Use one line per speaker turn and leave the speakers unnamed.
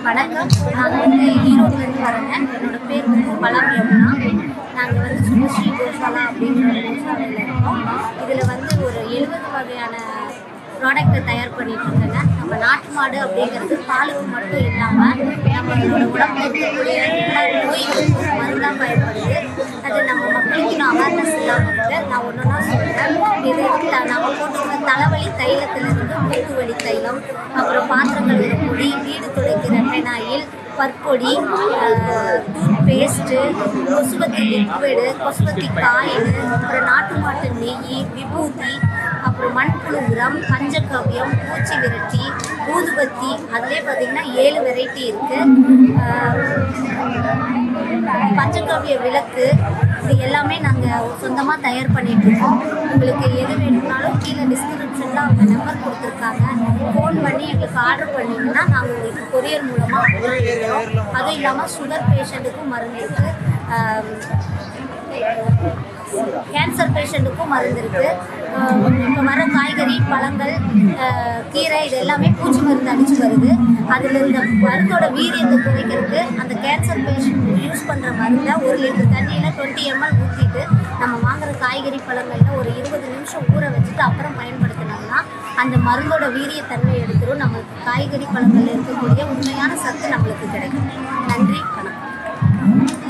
வணக்கம். நான் வந்து ஈரோட்லேருந்து வரேங்க. என்னோட பேர் வந்து பலம் யமுனா. நாங்கள் வந்து சுபஸ்ரீ கோசாலா அப்படிங்கிற கோசாலையில் இருக்கோம். இதில் வந்து ஒரு 70 வகையான ப்ராடக்டை தயார் பண்ணிட்டு இருக்கேங்க. நம்ம நாட்டு மாடு அப்படிங்கிறது பாலுக்கு மட்டும் இல்லாமல் நம்மளோட உடம்புல இருக்கக்கூடிய எல்லா நோய்களுக்கும் மருந்தாக பயன்படுது. அது நம்ம மக்களுக்கு இன்னும் அவேர்னஸ் இல்லாமல் இருக்குது. நான் ஒன்று ஒன்றா சொல்கிறேன். இது நம்ம போட்டுக்கிற தலைவலி தைலத்திலிருந்து மூக்கு வலி தைலம், அப்புறம் பாத்திரங்கள் பொடி, வீடு துடைக்கிற பெனாயில், பற்பொடி, டூத் பேஸ்ட்டு, கொசுவத்தி லிக்விடு, கொசுவத்தி காயின், அப்புறம் நாட்டு மாட்டு நெய், விபூதி, அப்புறம் மண்புழு உரம், பஞ்சகவ்யம், பூச்சி விரட்டி, ஊதுபத்தி, அதிலே பார்த்திங்கன்னா 7 வெரைட்டி இருக்குது. பஞ்சகவ்ய விளக்கு, இது எல்லாமே நாங்கள் சொந்தமாக தயார் பண்ணிகிட்ருக்கோம். உங்களுக்கு எது வேணும்னாலும் கீழே டிஸ்கிரிப்ஷனில் அவங்க நம்பர் கொடுத்துருக்காங்க. ஃபோன் பண்ணி எங்களுக்கு ஆர்டர் பண்ணிங்கன்னா நாங்கள் உங்களுக்கு கொரியர் மூலமாக அனுப்பிடுறோம். அதுவும் இல்லாமல் சுகர் பேஷண்ட்டுக்கும் மருந்து இருக்குது, கேன்சர் பேஷண்ட்டுக்கும் மருந்து இருக்குது. இப்போ வர காய்கறி, பழங்கள், கீரை, இது எல்லாமே பூச்சி மருந்து அடித்து வருது. அதில் இந்த மருந்தோட வீரியத்தை குறைக்கிறதுக்கு அந்த கேன்சர் பேஷண்ட் யூஸ் பண்ணுற மருந்தை 1 லிட்டர் தண்ணியில் 20 ml ஊற்றிட்டு நம்ம வாங்குகிற காய்கறி, பழங்களில் ஒரு 20 நிமிஷம் ஊற வச்சுட்டு அப்புறம் பயன்படுத்தினோம்னா அந்த மருந்தோட வீரியத்தன்மை எடுத்துரும். நம்மளுக்கு காய்கறி, பழங்களில் இருக்கக்கூடிய உண்மையான சத்து நம்மளுக்கு கிடைக்கும். நன்றி, வணக்கம்.